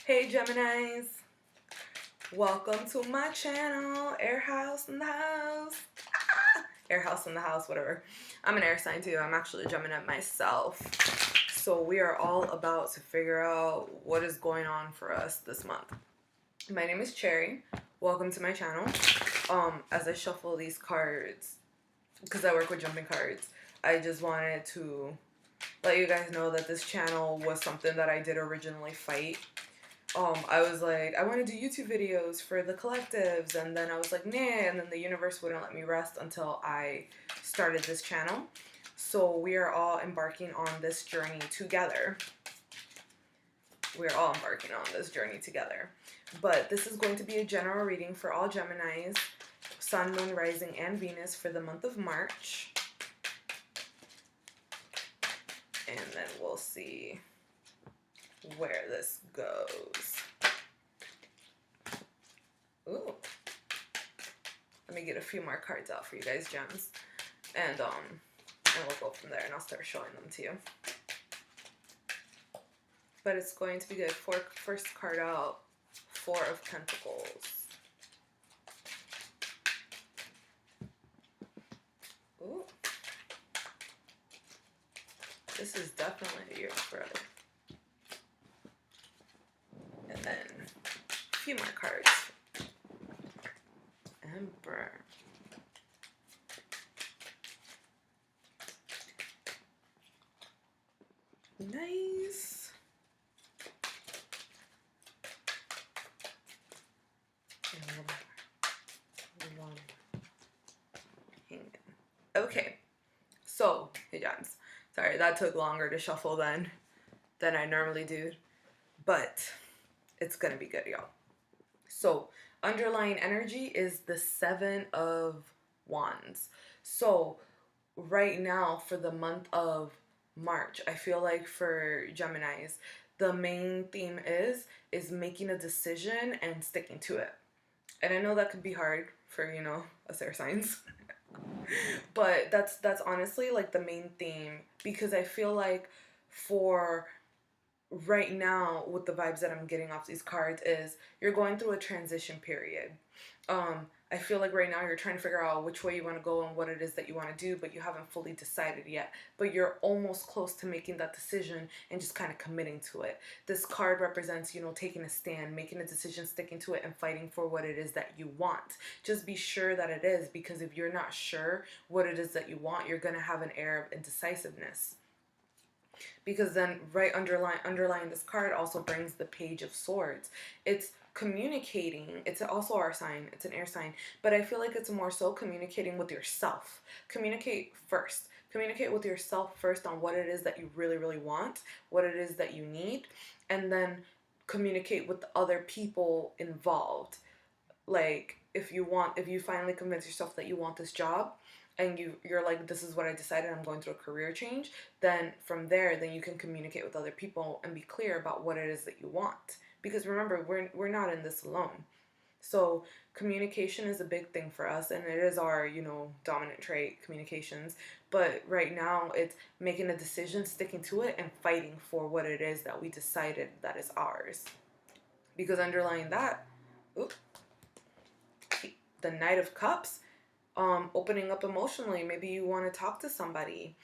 Hey Geminis, welcome to my channel, Air House in the house. Air House in the house, whatever. I'm an air sign too. I'm actually a Gemini myself. So we are all about to figure out what is going on for us this month. My name is Cherry. Welcome to my channel. As I shuffle these cards, because I work with jumping cards, I just wanted to let you guys know that this channel was something that I did originally fight. I was like, I want to do YouTube videos for the collectives, and then I was like, nah, and then the universe wouldn't let me rest until I started this channel. So we are all embarking on this journey together. We're all embarking on this journey together. But this is going to be a general reading for all Geminis, Sun, Moon, Rising, and Venus for the month of March. And then we'll see where this goes. Ooh. Let me get a few more cards out for you guys, gems. And we'll go from there, and I'll start showing them to you. But it's going to be good. First card out, Four of Pentacles. Ooh. This is definitely your spread. And then a few more cards. Emperor. Nice. And one. Hangman. Okay. So, hey Johns. Sorry, that took longer to shuffle than I normally do. But it's gonna be good, y'all. So, underlying energy is the Seven of Wands. So, right now for the month of March, I feel like for Geminis, the main theme is making a decision and sticking to it. And I know that could be hard for, us air signs. But that's honestly like the main theme, because I feel like for right now, with the vibes that I'm getting off these cards, is you're going through a transition period. I feel like right now you're trying to figure out which way you want to go and what it is that you want to do, but you haven't fully decided yet. But you're almost close to making that decision and just kind of committing to it. This card represents, taking a stand, making a decision, sticking to it, and fighting for what it is that you want. Just be sure that it is, because if you're not sure what it is that you want, you're going to have an air of indecisiveness. Because then right underlying this card also brings the Page of Swords. It's communicating. It's also our sign. It's an air sign. But I feel like it's more so communicating with yourself. Communicate first. Communicate with yourself first on what it is that you really, really want, what it is that you need, and then communicate with the other people involved. Like, if you finally convince yourself that you want this job, and you're like, this is what I decided, I'm going through a career change, then from there, then you can communicate with other people and be clear about what it is that you want. Because remember, we're not in this alone. So communication is a big thing for us, and it is our, dominant trait, communications. But right now, it's making a decision, sticking to it, and fighting for what it is that we decided that is ours. Because underlying that, the Knight of Cups, opening up emotionally. Maybe you want to talk to somebody.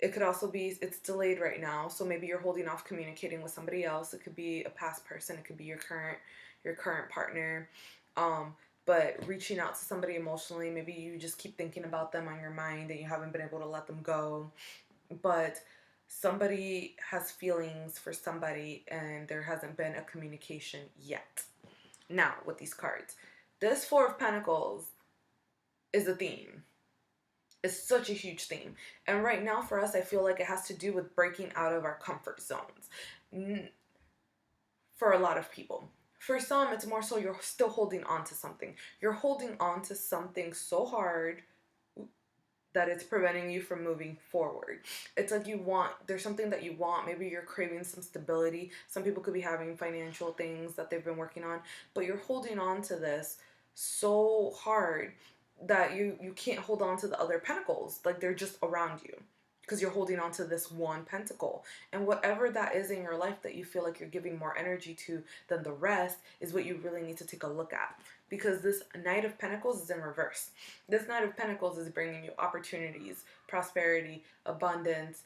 It could also be it's delayed right now, so maybe you're holding off communicating with somebody else. It could be a past person. It could be your current partner. But reaching out to somebody emotionally, maybe you just keep thinking about them on your mind and you haven't been able to let them go. But somebody has feelings for somebody and there hasn't been a communication yet. Now, with these cards, this Four of Pentacles is a theme. It's such a huge theme. And right now for us, I feel like it has to do with breaking out of our comfort zones. For a lot of people. For some, it's more so you're still holding on to something. You're holding on to something so hard that it's preventing you from moving forward. It's like there's something that you want. Maybe you're craving some stability. Some people could be having financial things that they've been working on, but you're holding on to this so hard that you can't hold on to the other pentacles. Like, they're just around you. because you're holding on to this one pentacle. And whatever that is in your life that you feel like you're giving more energy to than the rest is what you really need to take a look at. Because this Knight of Pentacles is in reverse. This Knight of Pentacles is bringing you opportunities, prosperity, abundance,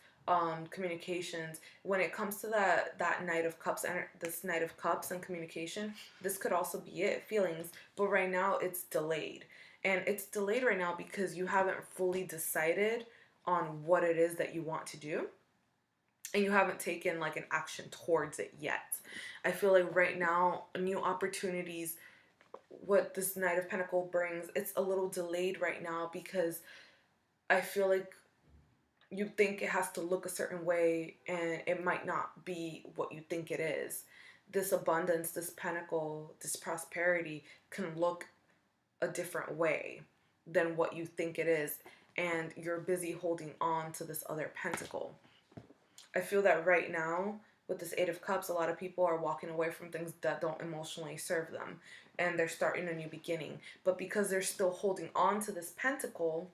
communications. When it comes to that Knight of Cups and this Knight of Cups and communication, this could also be it, feelings. But right now it's delayed. And it's delayed right now because you haven't fully decided on what it is that you want to do. And you haven't taken like an action towards it yet. I feel like right now, new opportunities, what this Knight of Pentacles brings, it's a little delayed right now because I feel like you think it has to look a certain way and it might not be what you think it is. This abundance, this pentacle, this prosperity can look a different way than what you think it is, and you're busy holding on to this other pentacle. I feel that right now with this Eight of Cups, a lot of people are walking away from things that don't emotionally serve them, and they're starting a new beginning. But because they're still holding on to this pentacle,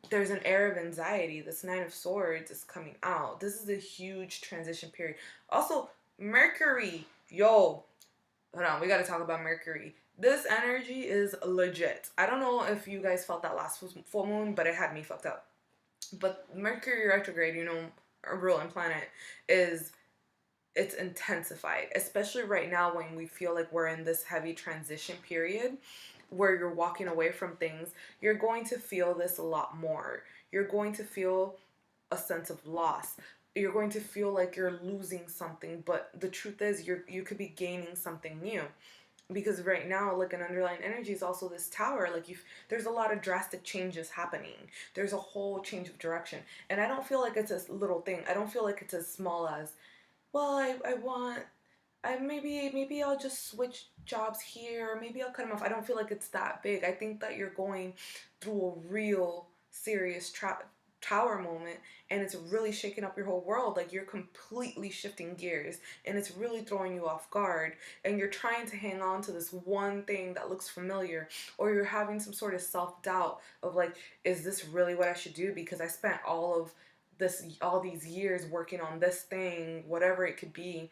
there's an air of anxiety. This Nine of Swords is coming out. This is a huge transition period. Also, Mercury. Yo, hold on. We got to talk about Mercury. This energy is legit. I don't know if you guys felt that last full moon, but it had me fucked up. But Mercury retrograde, you know, a ruling planet, it's intensified, especially right now when we feel like we're in this heavy transition period where you're walking away from things. You're going to feel this a lot more. You're going to feel a sense of loss. You're going to feel like you're losing something, but the truth is you could be gaining something new. Because right now, like, an underlying energy is also this Tower. Like, there's a lot of drastic changes happening. There's a whole change of direction. And I don't feel like it's a little thing. I don't feel like it's as small as, well, maybe I'll just switch jobs here, or maybe I'll cut them off. I don't feel like it's that big. I think that you're going through a real serious Tower moment, and it's really shaking up your whole world. Like, you're completely shifting gears, and it's really throwing you off guard, and you're trying to hang on to this one thing that looks familiar, or you're having some sort of self-doubt of like, is this really what I should do? Because I spent all these years working on this thing, whatever it could be,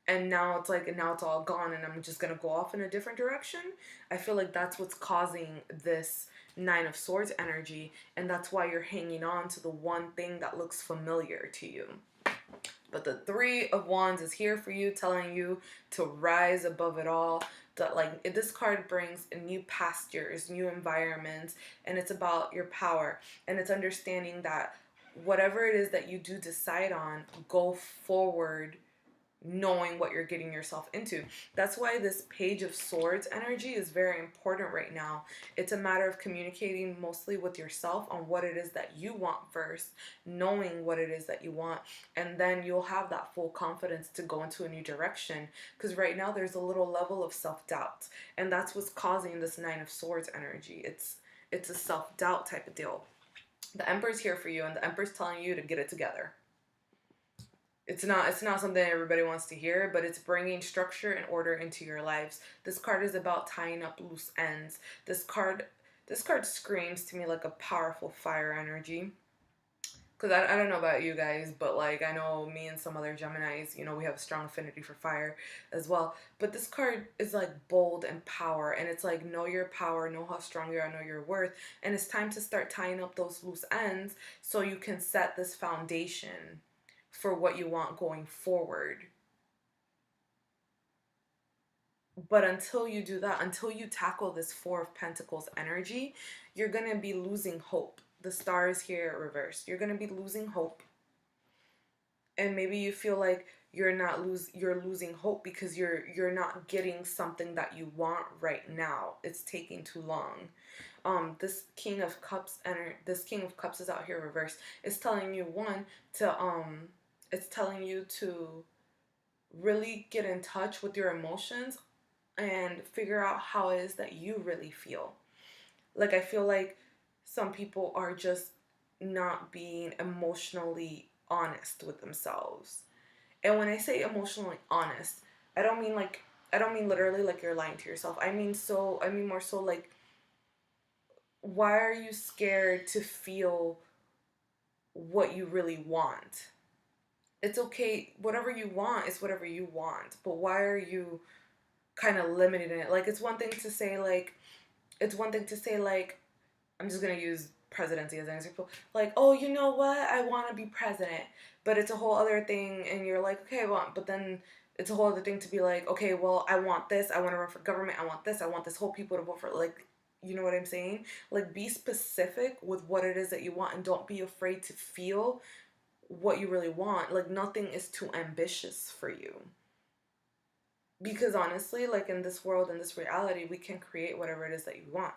and now it's all gone and I'm just gonna go off in a different direction. I feel like that's what's causing this Nine of Swords energy, and that's why you're hanging on to the one thing that looks familiar to you. But the Three of Wands is here for you, telling you to rise above it all. That, like, this card brings new pastures, new environments, and it's about your power, and it's understanding that whatever it is that you do decide on, go forward knowing what you're getting yourself into. That's why this Page of Swords energy is very important right now. It's a matter of communicating mostly with yourself on what it is that you want first, knowing what it is that you want, and then you'll have that full confidence to go into a new direction. Because right now there's a little level of self-doubt, and that's what's causing this Nine of Swords energy. It's a self-doubt type of deal. The Emperor's here for you, and the Emperor's telling you to get it together. It's not something everybody wants to hear, but it's bringing structure and order into your lives. This card is about tying up loose ends. This card screams to me like a powerful fire energy. Because I don't know about you guys, but like, I know me and some other Geminis, you know, we have a strong affinity for fire as well. But this card is like bold and power, and it's like, know your power, know how strong you are, know your worth. And it's time to start tying up those loose ends so you can set this foundation for what you want going forward. But until you do that, until you tackle this Four of Pentacles energy, you're going to be losing hope. The Star is here reversed. You're going to be losing hope. And maybe you feel like you're losing hope because you're not getting something that you want right now. It's taking too long. This King of Cups is out here reversed. It's telling you it's telling you to really get in touch with your emotions and figure out how it is that you really feel. Like, I feel like some people are just not being emotionally honest with themselves. And when I say emotionally honest, I don't mean literally like you're lying to yourself. I mean more so like, why are you scared to feel what you really want. It's okay. Whatever you want is whatever you want. But why are you kind of limiting it? Like, it's one thing to say, like, I'm just going to use presidency as an example. Like, oh, you know what? I want to be president. But it's a whole other thing. And you're like, okay, well, but then it's a whole other thing to be like, okay, well, I want this. I want to run for government. I want this. I want this whole people to vote for. Like, you know what I'm saying? Like, be specific with what it is that you want, and don't be afraid to feel what you really want. Like, nothing is too ambitious for you. Because honestly, like, in this world, in this reality, we can create whatever it is that you want.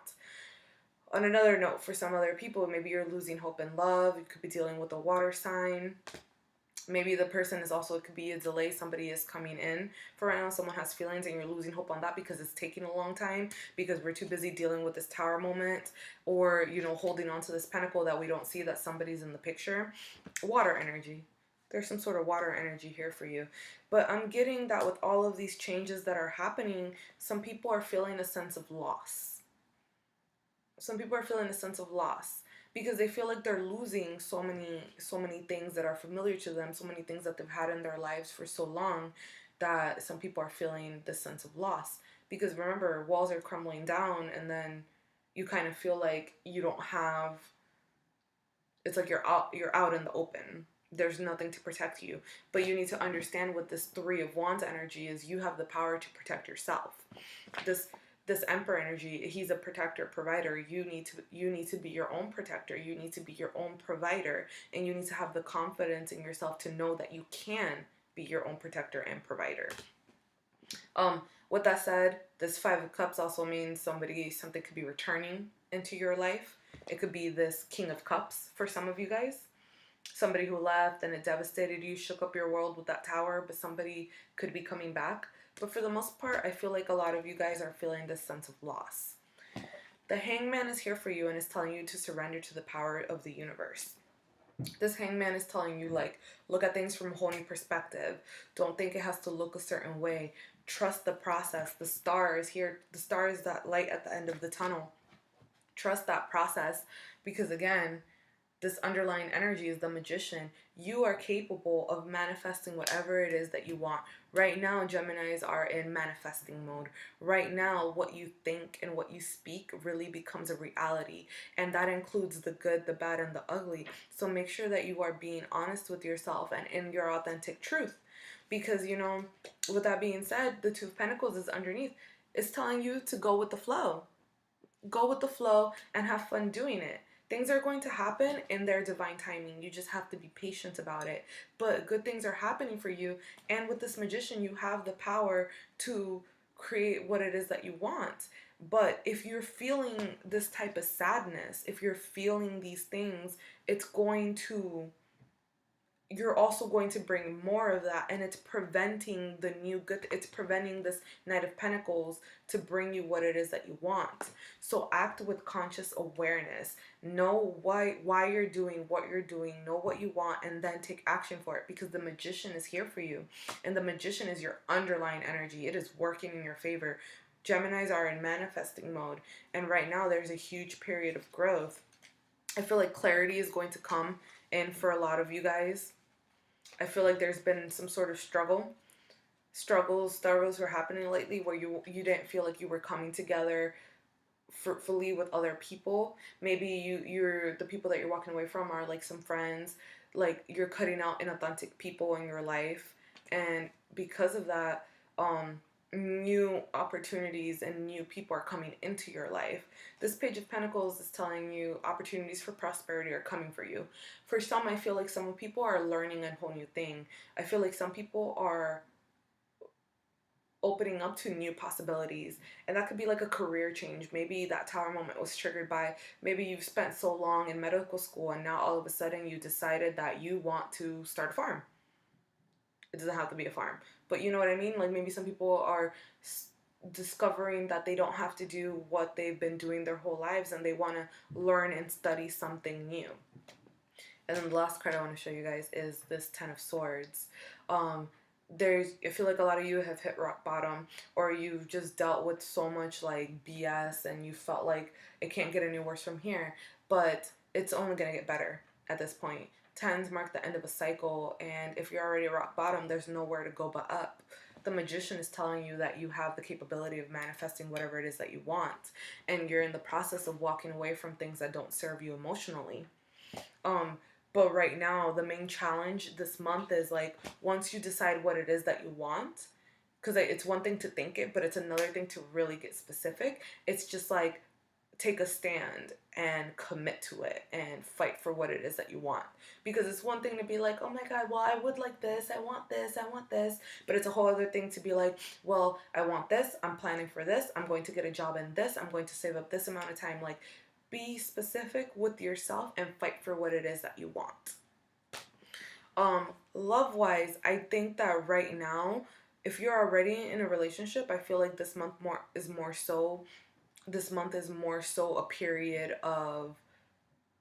On another note, for some other people, maybe you're losing hope in love. You could be dealing with a water sign. Maybe the person is also, it could be a delay. Somebody is coming in. For right now, someone has feelings and you're losing hope on that because it's taking a long time, because we're too busy dealing with this tower moment, or, you know, holding on to this pentacle that we don't see that somebody's in the picture. Water energy. There's some sort of water energy here for you. But I'm getting that with all of these changes that are happening, some people are feeling a sense of loss. Some people are feeling a sense of loss because they feel like they're losing so many things that are familiar to them, so many things that they've had in their lives for so long, that some people are feeling this sense of loss. Because remember, walls are crumbling down, and then you kind of feel like you don't have, it's like you're out in the open. There's nothing to protect you. But you need to understand what this Three of Wands energy is. You have the power to protect yourself. This Emperor energy, he's a protector, provider. You need to be your own protector. You need to be your own provider, and you need to have the confidence in yourself to know that you can be your own protector and provider. With that said, this Five of Cups also means something could be returning into your life. It could be this King of Cups for some of you guys. Somebody who left and it devastated you, shook up your world with that tower, but somebody could be coming back. But for the most part, I feel like a lot of you guys are feeling this sense of loss. The Hangman is here for you and is telling you to surrender to the power of the universe. This Hangman is telling you, like, look at things from a whole new perspective. Don't think it has to look a certain way. Trust the process. The star is here. The star is that light at the end of the tunnel. Trust that process, because again, this underlying energy is the Magician. You are capable of manifesting whatever it is that you want. Right now, Geminis are in manifesting mode. Right now, what you think and what you speak really becomes a reality. And that includes the good, the bad, and the ugly. So make sure that you are being honest with yourself and in your authentic truth. Because, you know, with that being said, the Two of Pentacles is underneath. It's telling you to go with the flow. Go with the flow and have fun doing it. Things are going to happen in their divine timing. You just have to be patient about it. But good things are happening for you. And with this Magician, you have the power to create what it is that you want. But if you're feeling this type of sadness, if you're feeling these things, you're also going to bring more of that, and it's preventing the new good. It's preventing this Knight of Pentacles to bring you what it is that you want. So act with conscious awareness. Know why you're doing what you're doing. Know what you want, and then take action for it, because the Magician is here for you, and the Magician is your underlying energy. It is working in your favor. Geminis are in manifesting mode, and right now there's a huge period of growth. I feel like clarity is going to come in for a lot of you guys. I feel like there's been some sort of struggles were happening lately where you didn't feel like you were coming together fruitfully with other people. Maybe you're the people that you're walking away from are like some friends, like you're cutting out inauthentic people in your life, and because of that, new opportunities and new people are coming into your life. This Page of Pentacles is telling you opportunities for prosperity are coming for you. For some, I feel like some people are learning a whole new thing. I feel like some people are opening up to new possibilities, and that could be like a career change. Maybe that tower moment was triggered by, maybe you've spent so long in medical school and now all of a sudden you decided that you want to start a farm. It doesn't have to be a farm, but you know what I mean? Like maybe some people are discovering that they don't have to do what they've been doing their whole lives, and they want to learn and study something new. And then the last card I want to show you guys is this Ten of Swords. I feel like a lot of you have hit rock bottom, or you've just dealt with so much like BS and you felt like it can't get any worse from here, but it's only going to get better at this point. Tens mark the end of a cycle, and if you're already at rock bottom, there's nowhere to go but up. The Magician is telling you that you have the capability of manifesting whatever it is that you want, and you're in the process of walking away from things that don't serve you emotionally. But right now, the main challenge this month is like, once you decide what it is that you want, because it's one thing to think it, but it's another thing to really get specific. It's just like, take a stand and commit to it and fight for what it is that you want. Because it's one thing to be like, oh my God, well, I would like this, I want this, I want this. But it's a whole other thing to be like, well, I want this, I'm planning for this, I'm going to get a job in this, I'm going to save up this amount of time. Like, be specific with yourself and fight for what it is that you want. Love-wise, I think that right now, if you're already in a relationship, I feel like this month is more so a period of,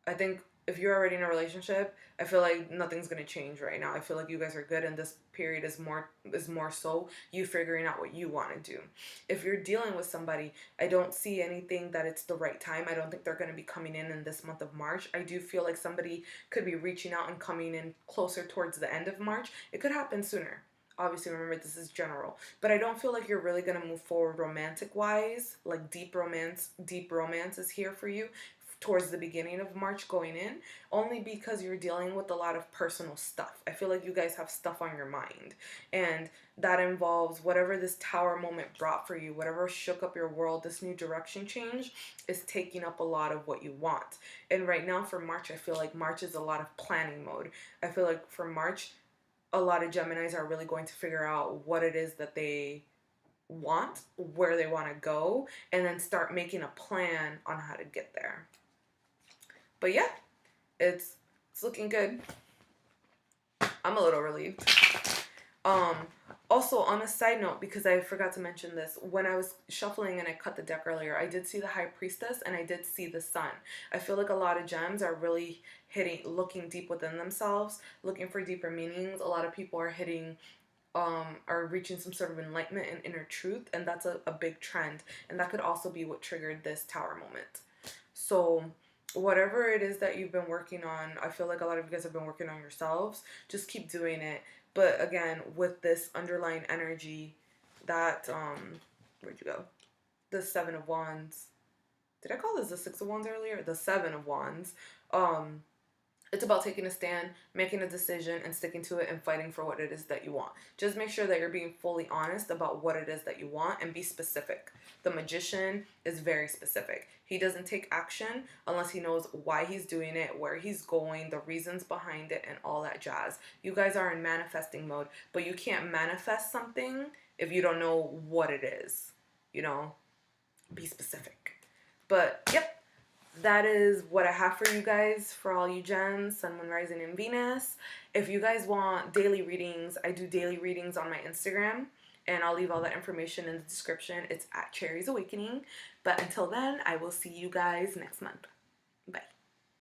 I think if you're already in a relationship, I feel like nothing's going to change right now. I feel like you guys are good, and this period is more so you figuring out what you want to do. If you're dealing with somebody, I don't see anything that it's the right time. I don't think they're going to be coming in this month of March. I do feel like somebody could be reaching out and coming in closer towards the end of March. It could happen sooner. Obviously, remember, this is general, but I don't feel like you're really going to move forward romantic wise. Like deep romance is here for you towards the beginning of March going in, only because you're dealing with a lot of personal stuff. I feel like you guys have stuff on your mind, and that involves whatever this Tower moment brought for you, whatever shook up your world, this new direction change is taking up a lot of what you want. And right now for March, I feel like March is a lot of planning mode. I feel like for March, a lot of Geminis are really going to figure out what it is that they want, where they want to go, and then start making a plan on how to get there. But yeah, it's looking good. I'm a little relieved. Also, on a side note, because I forgot to mention this, when I was shuffling and I cut the deck earlier, I did see the High Priestess and I did see the Sun. I feel like a lot of gems are really looking deep within themselves, looking for deeper meanings. A lot of people are are reaching some sort of enlightenment and inner truth, and that's a big trend. And that could also be what triggered this Tower moment. So whatever it is that you've been working on, I feel like a lot of you guys have been working on yourselves. Just keep doing it. But again, with this underlying energy that, where'd you go? The Seven of Wands. Did I call this the Six of Wands earlier? The Seven of Wands. It's about taking a stand, making a decision, and sticking to it and fighting for what it is that you want. Just make sure that you're being fully honest about what it is that you want and be specific. The Magician is very specific. He doesn't take action unless he knows why he's doing it, where he's going, the reasons behind it, and all that jazz. You guys are in manifesting mode, but you can't manifest something if you don't know what it is. You know, be specific. But, yep. That is what I have for you guys, for all you gems, Sun, Moon, Rising, and Venus. If you guys want daily readings, I do daily readings on my Instagram, and I'll leave all that information in the description. It's at Cherries Awakening. But until then, I will see you guys next month.